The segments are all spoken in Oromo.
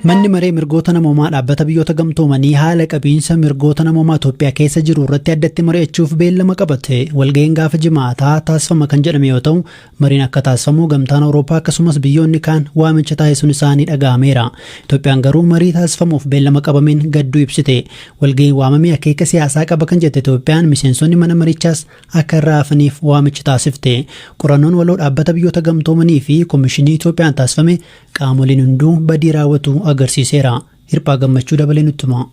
Manni maree mirgoota namoomaa dhaabbata biyyoota gamtoomanii haala qabiinsa mirgoota namoomaa Itoophiyaa keessa jiru irratti addatti mari'achuuf beellama qabate walga'iin gaafa jimaataa taasifama kan jedhame yoo ta'u mariin akka taasifamu gamtaan Awurooppaa akkasumas biyyoonni kaan waamicha taasisuun isaanii dhaga'ameera. Itoophiyaan garuu marii taasifamuuf beellama qabameen gadduu ibsite. Walga'iin waamamee akeeka siyaasaa qaba kan jette Itoophiyaan miseensonni mana marichaas akka irraa hafaniif waamicha taasifte. Qorannoon waloo dhaabbata biyyoota gamtoomanii fi Komishinii Itoophiyaan taasifame qaamoleen hunduu badii raawwatu agarsiiseera. Hirphaa gammachuu dabalee nutti hima.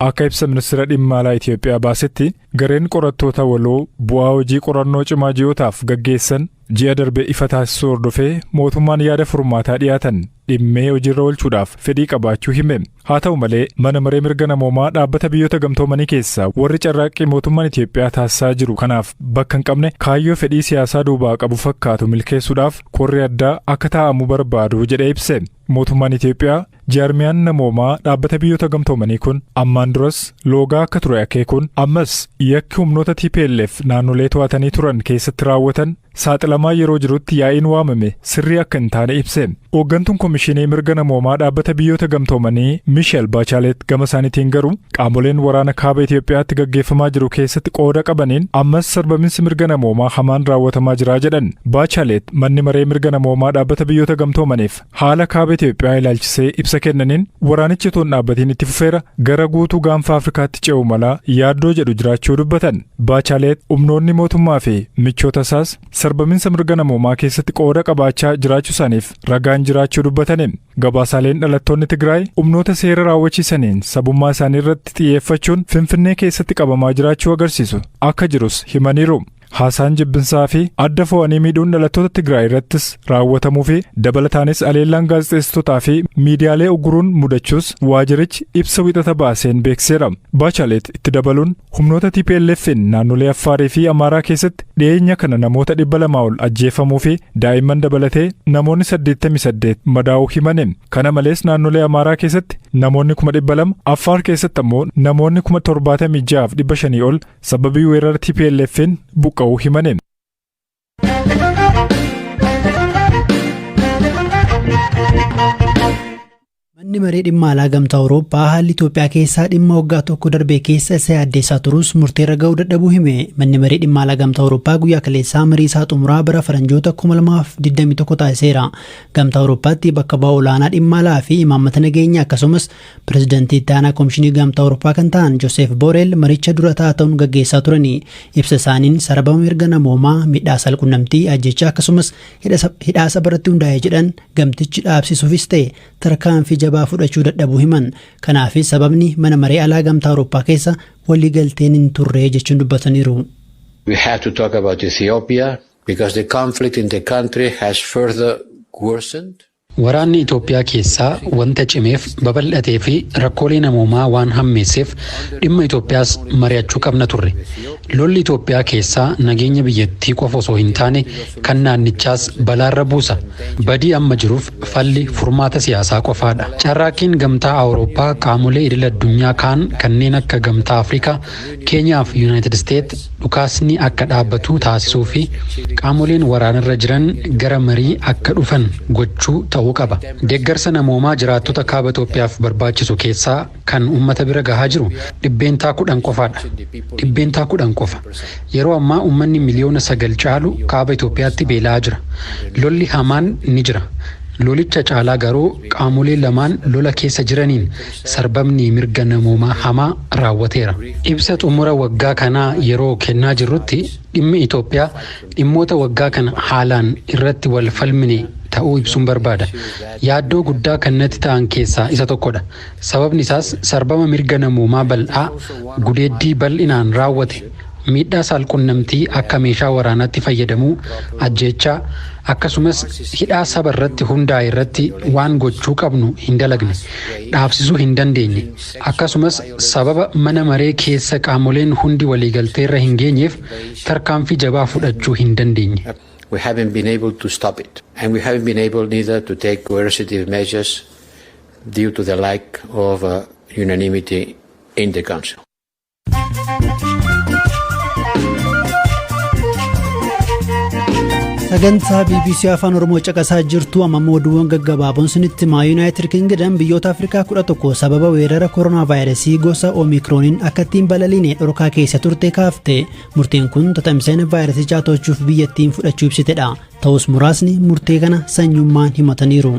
Akka ibsa ministeera dhimma alaa Itoophiyaa baasetti gareen qorattoota waloo bu'aa hojii qorannoo cimaa ji'ootaaf gaggeessan ji'a darbe ifa taasisuu hordofee mootummaan yaada furmaataa dhiyaatan dhimmee hojiirra oolchuudhaaf fedhii qabaachuu hime. Haa ta'u malee mana maree mirga namoomaa dhaabbata biyyoota gamtoomanii keessaa warri carraaqqii mootummaan Itoophiyaa taasisaa jiru kanaaf bakka hin qabne kaayyoo fedhii siyaasaa duubaa qabu fakkaatu milkeessuudhaaf korri addaa akka taa'amu barbaadu jedhee ibse. Mootummaan Itoophiyaa jaarmiyaan namoomaa dhaabbata biyyoota gamtoomanii kun ammaan duras loogaa akka ture akeekuun ammas yakki humnoota TPLF naannolee to'atanii turan keessatti raawwatan saaxilamaa yeroo jirutti yaa'iin waamame sirrii akka hin taane ibse. Hooggantuun Komishinii mirga namoomaa dhaabbata biyyoota gamtoomanii Michel Bachelet gama isaaniitiin garuu qaamoleen waraana kaaba Itoophiyaatti gaggeeffamaa jiru keessatti qooda qabaniin ammas sarbaminsi mirga namoomaa hamaan raawwatamaa jira jedhan. Bachelet manni maree mirga namoomaa dhaabbata biyyoota gamtoomaniif haala kaaba Itoophiyaa ilaalchisee ibsa kennaniin waraanichi toon dhaabbatiin itti fufeera gara guutuu gaanfa Afrikaatti ce'u mala yaaddoo jedhu jiraachuu dubbatan. Bachelet humnoonni mootummaa fi michoota isaas sarbaminsa mirga namoomaa keessatti qooda qabaachaa jiraachuu isaaniif ragaan jiraachuu dubbataniin gabaasaaleen dhalattoonni Tigraay humnoota seera raawwachiisaniin sabummaa isaanii irratti xiyyeeffachuun Finfinnee keessatti qabamaa jiraachuu agarsiisu akka jirus himaniiru. Haasaan jibbinsaa fi adda fo'anii miidhuun dhalattoota Tigraay irrattis raawwatamuu fi dabalataanis aleellaan gaazexeessitootaa fi miidiyaalee uguruun mudachuus waajirichi ibsa wixata baaseen beekseera. Bachelet itti dabaluun humnoota TPLF'n naannolee Affaarii fi Amaaraa keessatti dhiyeenya kana namoota 200 ol ajjeefamuu fi daa'imman dabalatee namoonni 88 madaa'uu himane. Kana malees naannolee Amaaraa keessatti namoonni 200,000 Affaar keessatti ammoo namoonni 76,500 ol sababii weerara TPLF'n buqqa'uu himane. Manni maree dhimma alaa gamtaa Awurooppaa haalli Itoophiyaa keessaa dhimma waggaa tokko darbee keessa isa yaaddeessaa turus murteerra ga'uu dadhabuu hime. Manni maree dhimma alaa gamtaa Awurooppaa guyyaa kaleessaa marii isaa xumuraa bara faranjoota 2021 taasiseera. Gamtaa Awurooppaatti bakka bu'aa olaanaa dhimma alaa fi imaammata nageenyaa akkasumas pirezidaantii itti aanaa Komishinii gamtaa Awurooppaa kan ta'an Joosef Booreel maricha dura taa'uun gaggeessaa turani. Ibsa isaaniin sarbama mirga namoomaa miidhaa salqunnamtii ajjechaa akkasumas hidhaasa baratti hundaa'ee jedhan gamtichi dhaabsisuufis ta'e tarkaanfii jabaa fudhachuu dadhabuu himan. Kanaafis sababni mana maree alaa gamtaa Awurooppaa keessa waliigalteen hin turre jechuun dubbataniiru. We have to talk about Ethiopia because the conflict in the country has further worsened. Waraanni Itoophiyaa keessaa wanta cimeef babal'atee fi rakkoolee namoomaa waan hammeesseef dhimma Itoophiyaas mari'achuu qabna turre. Lolli Itoophiyaa keessaa nageenya biyyattii qofa osoo hin taane kan naannichaas balaarra buusa. Badii amma jiruuf falli furmaata siyaasaa qofaadha. Carraaqqiin gamtaa Awurooppaa qaamolee idil addunyaa kaan kanneen akka gamtaa Afrikaa, Keenyaa fi Yuunaayitid Isteet dhukaasni akka dhaabbatu taasisuu fi qaamoleen waraanarra jiran gara marii akka dhufan gochuu ta'uu qaba. Deeggarsa namoomaa jiraattota kaaba Itoophiyaaf barbaachisu keessaa kan uummata bira gahaa jiru dhibbeentaa 10 qofaadha. Dhibbeentaa 10 qofa. Yeroo ammaa uummanni miliyoona 9 caalu kaaba Itoophiyaatti beela'aa jira. Lolli hamaan ni jira. Lolicha caalaa garuu qaamolee lamaan lola keessa jiraniin sarbamni mirga namoomaa hamaa raawwateera. Ibsa xumura waggaa kanaa yeroo kennaa jirrutti dhimmi Itoophiyaa dhimmoota waggaa kana haalaan irratti wal falmine ta'uu ibsuun barbaada. Yaaddoo guddaa kan natti ta'an keessaa isa tokkodha. Sababni isaas sarbama mirga namoomaa bal'aa gudeeddii bal'inaan raawwate. Miidhaa saalqunnamtii akka meeshaa waraanaatti fayyadamuu, ajjechaa akkasumas hidhaa saba irratti hundaa'e irratti waan gochuu qabnu hin dalagne, dhaabsisuu hin dandeenye. Akkasumas sababa mana maree keessa qaamoleen hundi waliigalteerra hin geenyeef tarkaanfii jabaa fudhachuu hin dandeenye. We haven't been able to stop it, and we haven't been able neither to take coercive measures due to the lack of unanimity in the Council. Sagantaa BBC Afaan Oromoo caqasaa jirtu amma oduuwwan gaggabaaboon sinitti himaa Yuunaayitid Kingdom biyyoota Afrikaa 11 sababa weerara koronaa vaayirasii gosa Omikrooniin akka ittiin balaliine dhorkaa keessa turte kaafte. Murtiin kun tatamsa'ina vaayirasichaa to'achuuf biyyattiin fudhachuu ibsitedha. Ta'us muraasni murtee kana sanyummaan himataniiru.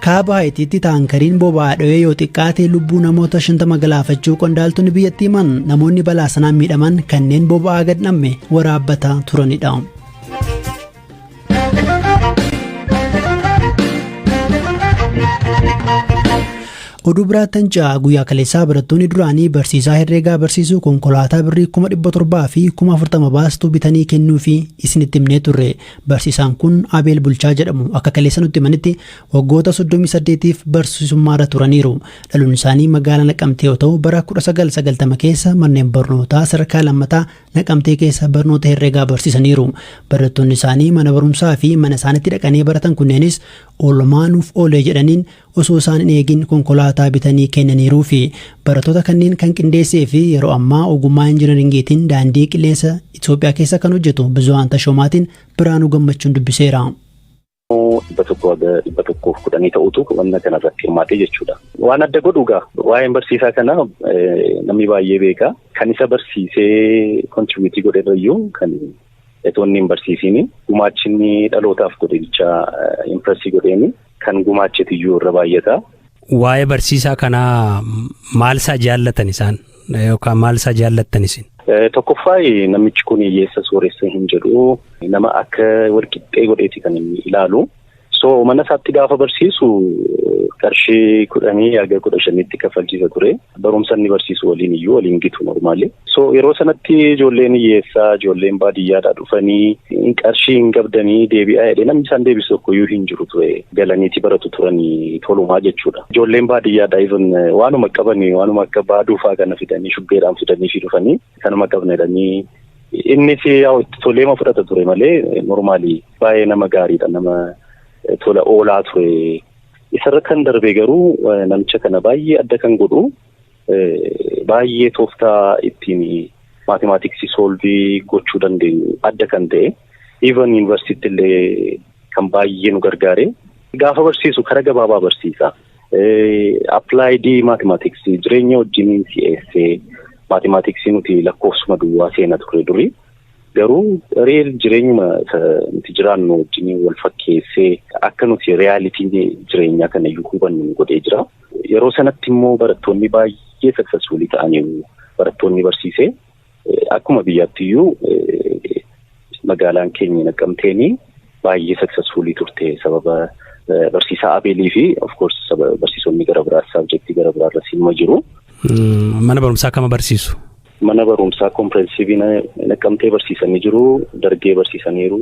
Kaaba Haayitiitti taankariin boba'aa dho'ee yoo xiqqaate lubbuu namoota 50 galaafachuu qondaaltonni biyyattii himan namoonni balaa sanaan miidhaman kanneen boba'aa gad namme waraabbataa turanidha. Oduu biraattan ja'a guyyaa kaleessaa barattoonni duraanii barsiisaa herreegaa barsiisuu konkolaataa birrii 700 fi 40 baastuu bitanii kennuu fi isinitti himnee turre. Barsiisaan kun Abeel Bulchaa jedhamu akka kaleessa nutti himanitti waggoota 38f barsiisummaarra turaniiru. Dhaluun isaanii magaalaa Naqamtee yoo ta'u bara 1990 keessa manneen barnootaa sadarkaa lammataa Naqamtee keessa barnoota herreegaa barsiisaniiru. Barattoonni isaanii mana barumsaa fi mana isaanitti dhaqanii baratan kunneenis oolmaanuuf oolee jedhaniin osoo isaan hin eegin konkolaataa bitanii kennaniiruu fi barattoota kanneen kan qindeessee fi yeroo ammaa ogummaa injiinaringiitiin daandii qilleensa Itoophiyaa keessa kan hojjetu Bizuwaan Tashomaatiin Biraanuu Gammachuun dubbiseera. dhibba tokkoof kudhanii ta'utu wanna kanarratti hirmaatee jechuudha. Waan adda godhu gaa waa'een barsiisaa kana namni baay'ee beeka. Kan isa barsiisee kontribuutii godheerrayyuu kan etoonni hin barsiisiin gumaachinni dhalootaaf godhicha impressii godheeni kan gumaachetiyyuu irra baay'ata. Waa'ee barsiisaa kanaa maal isaa jaallatan isaan yookaan maal isaa jaallattan isin? Tokkoffaa namichi kun hiyyeessa sooressa hin jedhu nama akka walqixxee godheeti kan inni ilaalu. So mana isaatti gaafa barsiisu qarshii 10 hanga 15tti kaffalchiisa ture. Barumsa inni barsiisu waliin gitu normaali. So yeroo sanatti ijoolleen hiyyeessaa ijoolleen baadiyyaadhaa dhufanii qarshii hin qabdanii deebi'aa jedhee namni isaan deebisu tokkoyyuu hin jiru ture. Galaniiti baratu turanii tolumaa jechuudha. Ijoolleen baadiyyaadhaa even waanuma qabanii waanuma akka baaduufaa kana fidanii shubbeedhaan fidanii fi dhufanii kanuma qabnedhanii innis itti toleema fudhata ture malee normaali baay'ee nama gaariidha nama tola oolaa ture. Isarra kan darbee garuu namicha kana baay'ee adda kan godhu baay'ee tooftaa ittiin maatimaatiksii soolvii gochuu dandeenyu adda kan ta'e even yuunivarsiitii illee kan baay'ee nu gargaare gaafa barsiisu karaa gabaabaa barsiisa. Applied maatimaatiksii jireenya wajjin si'eessee maatimaatiksii nuti lakkoofsuma duwwaa seena ture durii. Garuu reel jireenyuma nuti jiraannu wajjin wal fakkeessee akka nuti reyaalitiin jireenyaa kana iyyuu hubannu godhee jira. Yeroo sanatti immoo barattoonni baay'ee successfulii ta'anii barattoonni barsiisee akkuma biyyaatti iyyuu magaalaan keenya Naqamteenii baay'ee successfulii turte sababa barsiisaa Abeelii fi of course barsiisonni gara biraas sabjektii gara biraarra siima jiru. Mana barumsaa kama barsiisu? Mana barumsaa kompireensivii Naqamtee barsiisanii jiru, Dargee barsiisaniiru,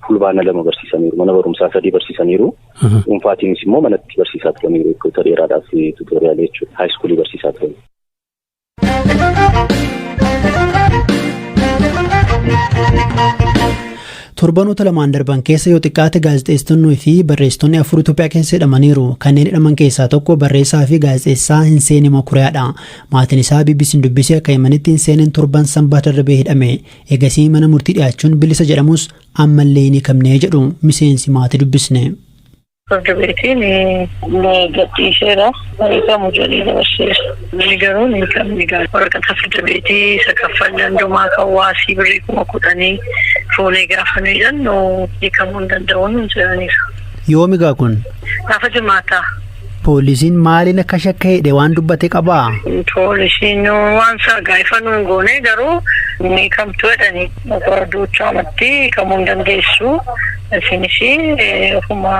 Fulbaana 2 barsiisaniiru, mana barumsaa 3 barsiisaniiru. Dhuunfaatiinis immoo manatti barsiisaa turaniiru bakka dheeraadhaaf tuutoriyaalii jechuudha. Haayiskuulii barsiisaa turaniiru. Torbanoota lamaan darban keessa yoo xiqqaate gaazexeessitoonnii fi barreessitoonni 4 Itoophiyaa keessa hidhamaniiru. Kanneen hidhaman keessaa tokko barreessaa fi gaazexeessaa Hinseenee Makuriyaadha. Maatiin isaa BBC'n dubbisee akka himanitti Hinseeneen torban Sanbata darbee hidhame. Eegasii mana murtii dhiyaachuun bilisa jedhamus ammallee ni qabnee jedhu miseensi maatii dubbisne. Beetiin gadhiiseera beekamu jedhee dabarseera. Inni garuu ni qabni gaara. Waraqata firdabeetii isa kaffallan dhumaa kan waasii birrii 10,000 fuunee gaafa nuyi jennu beekamuu hin danda'uun jedhaniiru. Yoomi gaa kun? Gaafa jimaataa. Poolisiin maaliin akka shakka hidhe waan dubbate qabaa? Poolisiin waan isaa gaafa nuun goone garuu ni kamtu jedhanii duuchaa amatti kamuu hin dandeessu. Isinis ofuma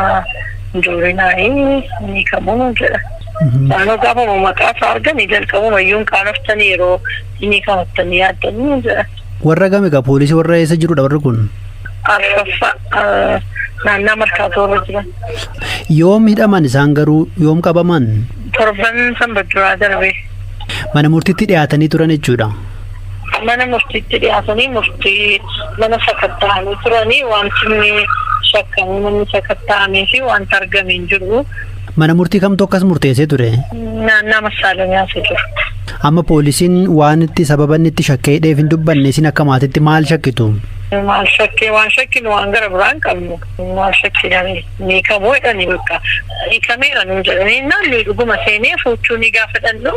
Joorinaayii ni kamuu jedha. Naannoo gaafa maqaa isaa arganii jalqabuma iyyuu qaanaftanii yeroo inni kamattanii yaaddanii jedha. Warra game egaa poolisii warra eessa jirudha warri kun? Arfaffaa naannaa markaatoo irra jiran. Yoom hidhaman isaan garuu yoom qabaman? Torban Sanbata darbee. Mana murtiitti dhiyaatanii turan jechuudha. Mana murtiitti dhiyaatanii murtii mana sakatta'anii turanii wanti shakkamuu namni sakatta'amee fi wanta argame hin jiru. Mana murtii kamtu akkas murteessee ture? Naannaa Masaalamiyaa jiru. Amma poolisiin waan itti sababa inni itti shakkee hidheef hin dubbanne isin akka maatiitti maal shakkitu? maal shakkii waan shakkiin waan gara biraan qabnu maal shakkiidhaan ni kamuu jedhanii bakka hiikameera nuun jedhanii naannoo dhuguma seenee fuuchuu ni gaafadhannu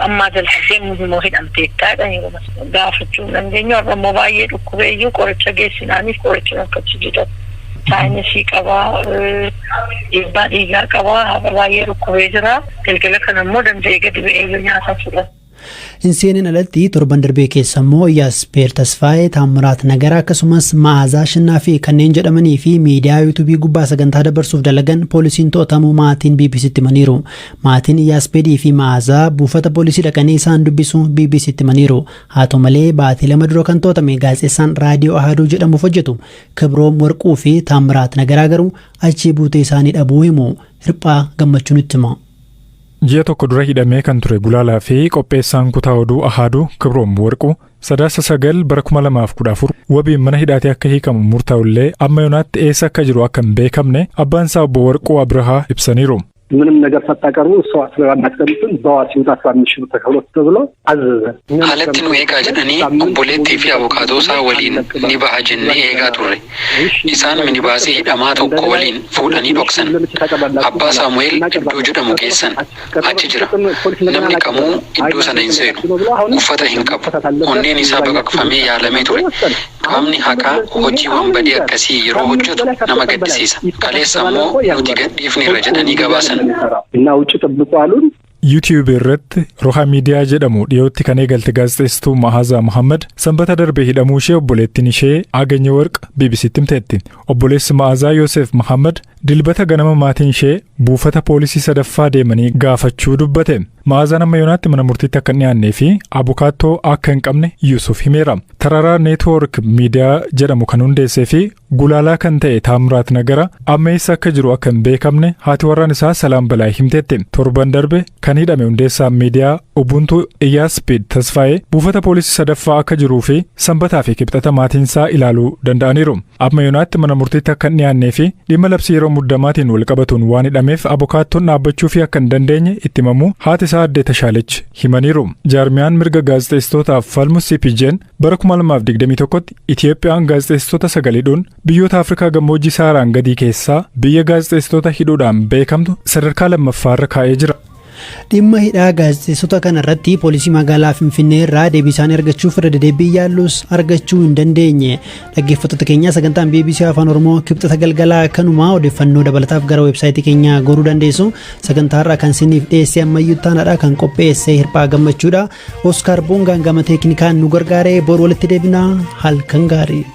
amma jalqabdee immoo hidhamteettaa jedhanii gaafachuu dandeenyu har'ammoo baay'ee dhukkubeeyyuu qoricha geessinaaniif qoricha akkasii jedhamu. Saayinsii qabaa dhiibbaa dhiigaa qabaa haala baay'ee dhukkubee jira galgala kana immoo danda'ee gadi ba'ee nyaata fudhata. Inseenin alatti torban darbee keessa immoo Yaaspeer Tasfaayee Taamiraat Nagaraa akkasumas Ma'aazaa Shinnaa fi kanneen jedhamanii fi miidiyaa yuutuubii gubbaa sagantaa dabarsuuf dalagan poolisiin to'atamuu maatiin BBC'tti himaniiru. Maatiin Yaaspeerii fi Ma'aazaa buufata poolisii dhaqanii isaan dubbisu BBC'tti himaniiru. Haa ta'u malee baatii lama dura kan to'atame gaazexeessaan raadiyoo Ahaduu jedhamuuf hojjetu Kibroom Warquu fi Taamiraat Nagaraa garuu achii buutee isaanii dhabuu himu. Hirphaa Gammachuu nutti hima. Ji'a tokko dura hidhamee kan ture gulaalaa fi qopheessaan kutaa oduu Ahaduu Kibroom Warquu 9 bara 2014 wabiin mana hidhaatee akka hiikamu murtaa'ullee amma yoonaatti eessa akka jiru akka hin beekamne abbaan isaa obbo Warquu Abrahaa ibsaniiru. ምንም ነገር ሳታቀርቡ እሷ ስለማታቀርቡን በዋስ ይውጣ 15 ብር ተከፍሎት ተብሎ አዘዘ። ሀለትን ወይጋ ጀነኒ ኦቦሌቲ ፊ አቮካዶሳ ወሊን ኒባሃ ጀነ ኤጋ ቱሬ ኢሳን ሚኒባሲ ሂዳማ ቶኮ ወሊን ፉዳኒ ዶክሰን አባ ሳሙኤል ኢዶ ጀደሙ ኬሰን አቺ ጅራ ነምኒ ቀሙ ኢዶ ሰነን ሴኑ ኡፈተ ሂንቀቡ ኦኔን ኢሳ በቀቅፈሜ ያለሜ ቱሬ qaamni haqaa hojiiwwan badii akkasii yeroo hojjetu nama gaddisiisa. Kaleessa immoo nuti gadhiifne irra jedhanii gabaasan. YouTube irratti Roha Miidiyaa jedhamu dhiyootti kan eegalte gaazexeessituu Ma'aazaa Muhammad sanbata darbee hidhamuu ishee obboleettiin ishee Aganya Warq BBC'tti himteetti. Obboleessi Ma'aazaa Yoosef Muhammad dilbata ganama maatiin ishee buufata poolisii sadaffaa deemanii gaafachuu dubbate. Ma'aazaan amma yoonaatti mana murtiitti akka hin dhiyaannee fi abukaattoo akka hin qabne Yusuf himeera. Tararaa Neetwoork Miidiyaa jedhamu kan hundeessee fi gulaalaa kan ta'e Taamiraat Nagaraa amma eessa akka jiru akka hin beekamne haati warraan isaa Salaam Balaa himteetti. Torban darbe kan hidhame hundeessaan miidiyaa Ubuntu Yaaspeer Tasfaayee buufata poolisii sadaffaa akka jiruu fi sanbataa fi kibxata maatiin isaa ilaaluu danda'aniiru. Amma yoonaatti mana murtiitti akka hin dhiyaannee fi dhimma labsii yeroo muddamaatiin wal qabatuun waan hidhameef abukaattoon dhaabbachuu fi akka hin dandeenye itti himamuu haati isaa addee Tashaalech himaniiru. Jaarmiyaan mirga gaazexeessitootaaf falmu CPJ'n bara 2021tti Itiyoophiyaan gaazexeessitoota sagaleedhuun biyyoota Afrikaa gammoojjii Saharaan gadii keessaa biyya gaazexeessitoota hidhuudhaan beekamtu sadarkaa lammaffaarra kaa'ee jira. Dhimma hidhaa gaazexeessota kana irratti poolisii magaalaa Finfinnee irraa deebii isaanii argachuuf irra deddeebii yaallus argachuu hin dandeenye. Dhaggeeffattoota keenya sagantaan BBC Afaan Oromoo kibxata galgalaa kanumaa odeeffannoo dabalataaf gara weebsaayitii keenya goruu dandeessu. Sagantaa irraa kan isiniif dhiyeessee ammayyuu taanaadha kan qopheesse Hirphaa Gammachuudha. Oskaar Boongaan gama teeknikaan nu gargaaree bor walitti deebinaa halkan gaarii.